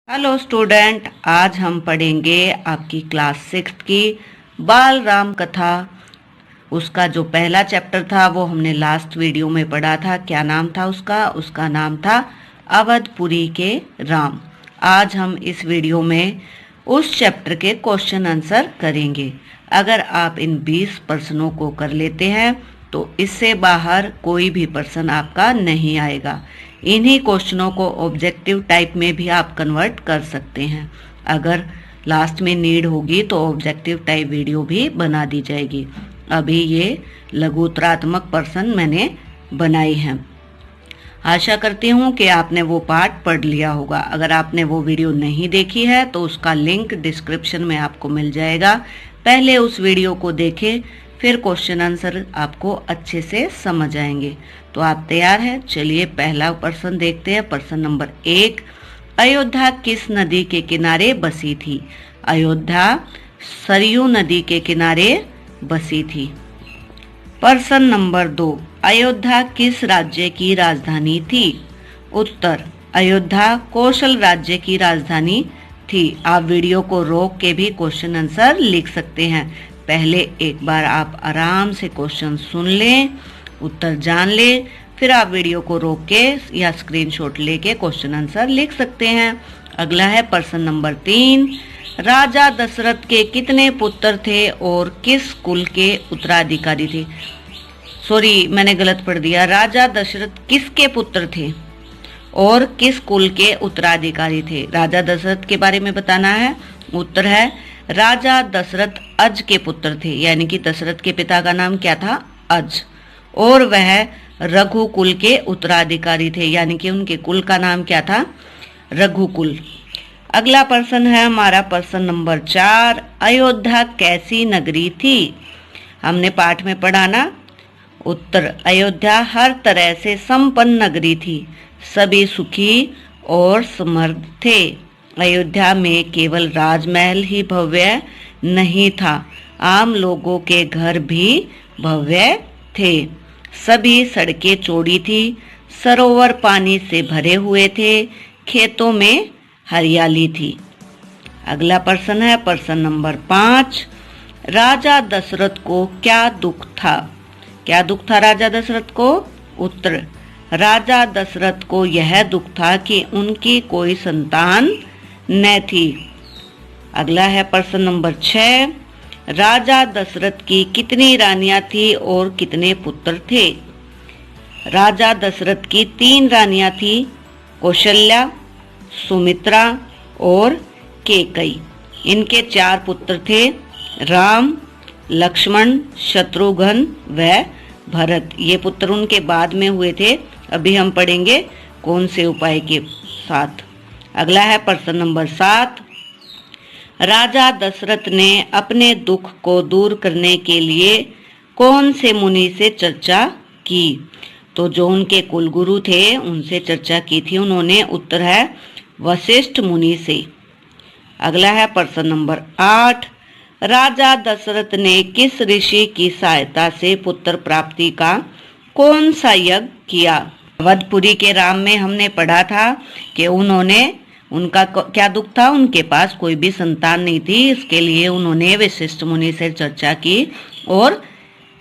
Hello student, आज हम पढ़ेंगे आपकी क्लास 6 की बाल राम कथा। उसका जो पहला चैप्टर था वो हमने लास्ट वीडियो में पढ़ा था। क्या नाम था उसका नाम था अवधपुरी के राम। आज हम इस वीडियो में उस चैप्टर के क्वेश्चन आंसर करेंगे। अगर आप इन 20 प्रश्नों को कर लेते हैं तो इससे बाहर कोई भी प्रश्न आपका नहीं आएगा। इन्हीं क्वेश्चनों को ऑब्जेक्टिव टाइप में भी आप कन्वर्ट कर सकते हैं। अगर लास्ट में नीड होगी तो ऑब्जेक्टिव टाइप वीडियो भी बना दी जाएगी। अभी ये लघुतरात्मक प्रश्न मैंने बनाई हैं। आशा करती हूँ कि आपने वो पार्ट पढ़ लिया होगा। अगर आपने वो वीडियो नहीं देखी है तो उसका लिंक डिस्क्रिप्शन में आपको मिल जाएगा। पहले उस वीडियो को देखें, फिर क्वेश्चन आंसर आपको अच्छे से समझ आएंगे। तो आप तैयार हैं? चलिए पहला प्रश्न देखते हैं। प्रश्न नंबर 1, अयोध्या किस नदी के किनारे बसी थी? अयोध्या सरयू नदी के किनारे बसी थी। प्रश्न नंबर 2, अयोध्या किस राज्य की राजधानी थी? उत्तर, अयोध्या कौशल राज्य की राजधानी थी। आप वीडियो को रोक के भी क्वेश्चन आंसर लिख सकते हैं। पहले एक बार आप आराम से क्वेश्चन सुन लें, उत्तर जान लें, फिर आप वीडियो को रोक के या स्क्रीनशॉट लेके क्वेश्चन आंसर लिख सकते हैं। अगला है प्रश्न नंबर 3, राजा दशरथ के कितने पुत्र थे और किस कुल के उत्तराधिकारी थे? सॉरी, मैंने गलत पढ़ दिया। राजा दशरथ किसके पुत्र थे और किस कुल के उत्तराधिकारी थे? राजा दशरथ के बारे में बताना है। उत्तर है, राजा दशरथ अज के पुत्र थे, यानी कि दशरथ के पिता का नाम क्या था? अज, और वह रघुकुल के उत्तराधिकारी थे, यानी कि उनके कुल का नाम क्या था? रघुकुल। अगला प्रश्न है हमारा प्रश्न नंबर 4, अयोध्या कैसी नगरी थी? हमने पाठ में पढ़ा ना। उत्तर, अयोध्या हर तरह से संपन्न नगरी थी, सभी सुखी और समृद्ध थे। अयोध्या में केवल राजमहल ही भव्य नहीं था, आम लोगों के घर भी भव्य थे। सभी सड़कें चौड़ी थी, सरोवर पानी से भरे हुए थे, खेतों में हरियाली थी। अगला प्रश्न है प्रश्न नंबर 5, राजा दशरथ को क्या दुख था? क्या दुख था राजा दशरथ को? उत्तर, राजा दशरथ को यह दुख था कि उनकी कोई संतान न थी। अगला है प्रश्न नंबर 6, राजा दशरथ की कितनी रानियां थी और कितने पुत्र थे? राजा दशरथ की 3 रानियां थी, कौशल्या, सुमित्रा और कैकेयी। इनके 4 पुत्र थे, राम, लक्ष्मण, शत्रुघ्न व भरत। ये पुत्र उनके बाद में हुए थे। अभी हम पढ़ेंगे कौन से उपाय के साथ। अगला है प्रश्न नंबर 7, राजा दशरथ ने अपने दुख को दूर करने के लिए कौन से मुनि से चर्चा की? तो जो उनके कुलगुरु थे उनसे चर्चा की थी उन्होंने। उत्तर है वशिष्ठ मुनि से। अगला है प्रश्न नंबर 8, राजा दशरथ ने किस ऋषि की सहायता से पुत्र प्राप्ति का कौन सा यज्ञ किया? अवधपुरी के राम में हमने पढ़ा था कि उनका क्या दुख था? उनके पास कोई भी संतान नहीं थी, इसके लिए उन्होंने वशिष्ठ मुनि से चर्चा की और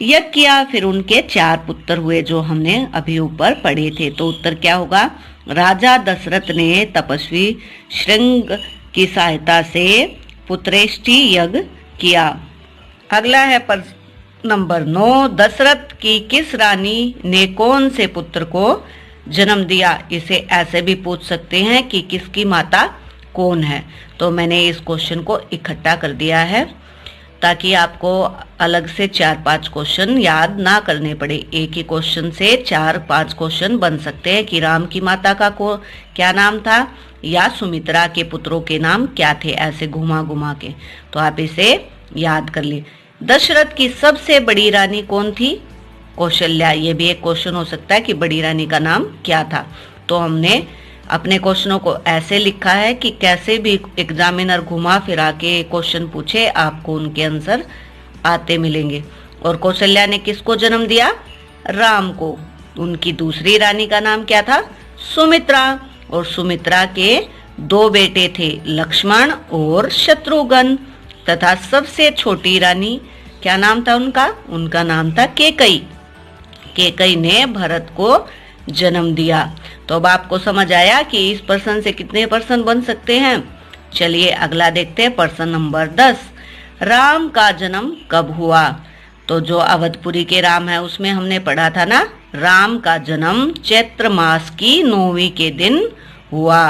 यज्ञ किया। फिर उनके 4 पुत्र हुए जो हमने अभी ऊपर पढ़े थे। तो उत्तर क्या होगा? राजा दशरथ ने तपस्वी श्रृंग की सहायता से पुत्रेष्टि यज्ञ किया। अगला है प्रश्न नंबर 9, दशरथ की किस रानी ने कौन से पुत्र को जन्म दिया? इसे ऐसे भी पूछ सकते हैं कि किसकी माता कौन है। तो मैंने इस क्वेश्चन को इकट्ठा कर दिया है ताकि आपको अलग से 4-5 क्वेश्चन याद ना करने पड़े। एक ही क्वेश्चन से 4-5 क्वेश्चन बन सकते हैं कि राम की माता का को क्या नाम था या सुमित्रा के पुत्रों के नाम क्या थे, ऐसे घुमा घुमा के। तो आप इसे याद कर ले। दशरथ की सबसे बड़ी रानी कौन थी? कौशल्या। ये भी एक क्वेश्चन हो सकता है कि बड़ी रानी का नाम क्या था। तो हमने अपने क्वेश्चनों को ऐसे लिखा है कि कैसे भी एग्जामिनर घुमा फिरा के क्वेश्चन पूछे आपको उनके आंसर आते मिलेंगे। और कौशल्या ने किसको जन्म दिया? राम को। उनकी दूसरी रानी का नाम क्या था? सुमित्रा। और सुमित्रा के 2 बेटे थे लक्ष्मण और शत्रुघ्न तथा सबसे छोटी रानी, क्या नाम था उनका? उनका नाम था कैकई। कैकई ने भरत को जन्म दिया। तो अब आपको समझ आया कि इस प्रश्न से कितने प्रश्न बन सकते हैं। चलिए अगला देखते हैं, प्रश्न नंबर 10। राम का जन्म कब हुआ? तो जो अवधपुरी के राम है उसमें हमने पढ़ा था ना, राम का जन्म चैत्र मास की 9वीं के दिन हुआ।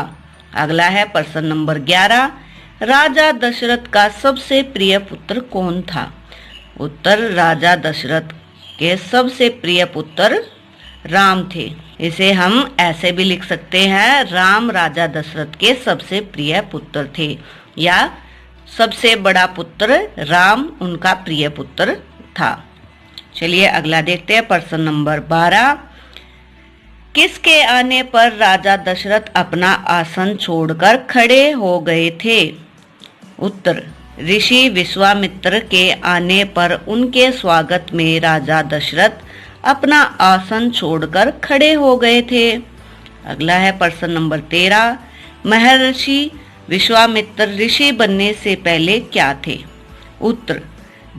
अगला है प्रश्न नंबर 11। राजा दशरथ का सबसे प्रिय पुत्र कौन था? उत्तर, राजा दशरथ के सबसे प्रिय पुत्र राम थे। इसे हम ऐसे भी लिख सकते हैं, राम राजा दशरथ के सबसे प्रिय पुत्र थे, या सबसे बड़ा पुत्र राम उनका प्रिय पुत्र था। चलिए अगला देखते हैं, प्रश्न नंबर 12। किसके आने पर राजा दशरथ अपना आसन छोड़कर खड़े हो गए थे? उत्तर, ऋषि विश्वामित्र के आने पर उनके स्वागत में राजा दशरथ अपना आसन छोड़कर खड़े हो गए थे। अगला है प्रश्न नंबर 13। महर्षि विश्वामित्र ऋषि बनने से पहले क्या थे? उत्तर,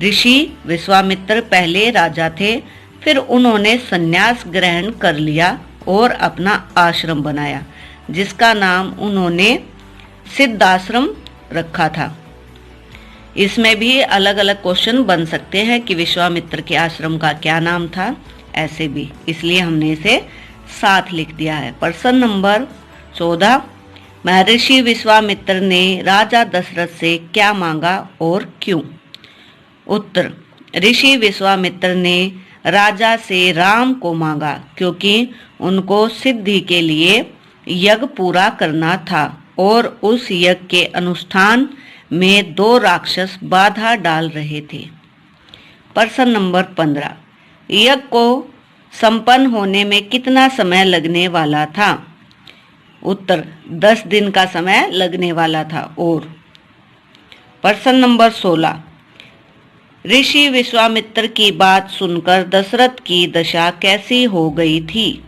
ऋषि विश्वामित्र पहले राजा थे, फिर उन्होंने संन्यास ग्रहण कर लिया और अपना आश्रम बनाया, जिसका नाम उन्होंने सिद्धाश्रम रखा था। इसमें भी अलग अलग क्वेश्चन बन सकते हैं कि विश्वामित्र के आश्रम का क्या नाम था, ऐसे भी, इसलिए हमने इसे साथ लिख दिया है। प्रश्न नंबर 14। महर्षि विश्वामित्र ने राजा दशरथ से क्या मांगा और क्यों? उत्तर, ऋषि विश्वामित्र ने राजा से राम को मांगा क्योंकि उनको सिद्धि के लिए यज्ञ पूरा करना था और उस यज्ञ के अनुष्ठान में 2 राक्षस बाधा डाल रहे थे। प्रश्न नंबर 15। यज्ञ को संपन्न होने में कितना समय लगने वाला था? उत्तर, 10 दिन का समय लगने वाला था। और प्रश्न नंबर 16। ऋषि विश्वामित्र की बात सुनकर दशरथ की दशा कैसी हो गई थी?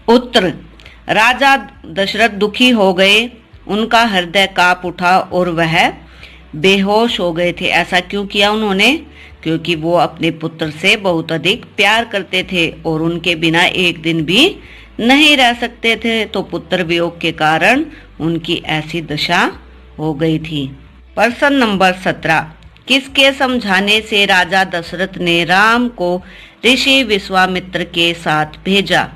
उत्तर, राजा दशरथ दुखी हो गए, उनका हृदय कांप उठा और वह बेहोश हो गए थे। ऐसा क्यों किया उन्होंने? क्योंकि वो अपने पुत्र से बहुत अधिक प्यार करते थे और उनके बिना एक दिन भी नहीं रह सकते थे, तो पुत्र वियोग के कारण उनकी ऐसी दशा हो गई थी। प्रश्न नंबर 17। किसके समझाने से राजा दशरथ ने राम को ऋषि विश्वामित्र के साथ भेजा?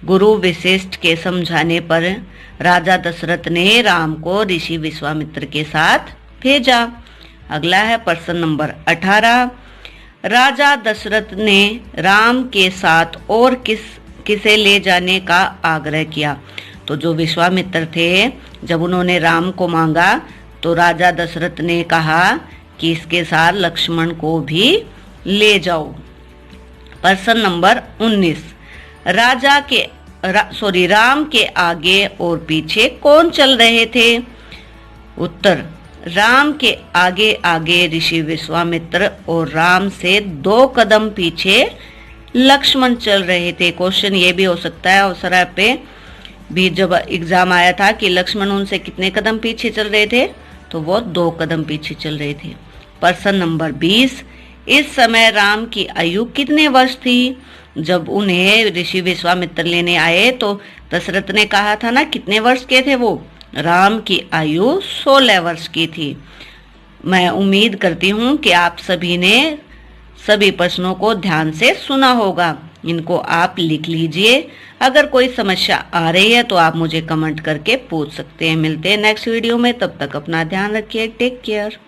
गुरु वशिष्ठ के समझाने पर राजा दशरथ ने राम को ऋषि विश्वामित्र के साथ भेजा। अगला है प्रश्न नंबर 18। राजा दशरथ ने राम के साथ और किसे ले जाने का आग्रह किया? तो जो विश्वामित्र थे, जब उन्होंने राम को मांगा तो राजा दशरथ ने कहा कि इसके साथ लक्ष्मण को भी ले जाओ। प्रश्न नंबर 19। राम के आगे और पीछे कौन चल रहे थे? उत्तर, राम के आगे आगे ऋषि विश्वामित्र और राम से 2 कदम पीछे लक्ष्मण चल रहे थे। क्वेश्चन ये भी हो सकता है, अवसर पे भी जब एग्जाम आया था कि लक्ष्मण उनसे कितने कदम पीछे चल रहे थे, तो वो 2 कदम पीछे चल रहे थे। प्रश्न नंबर 20। इस समय राम की आयु कितने वर्ष थी? जब उन्हें ऋषि विश्वामित्र लेने आए तो दशरथ ने कहा था ना, कितने वर्ष के थे वो? राम की आयु 16 वर्ष की थी। मैं उम्मीद करती हूँ कि आप सभी ने सभी प्रश्नों को ध्यान से सुना होगा। इनको आप लिख लीजिए। अगर कोई समस्या आ रही है तो आप मुझे कमेंट करके पूछ सकते हैं। मिलते हैं नेक्स्ट वीडियो में, तब तक अपना ध्यान रखिए। Take care.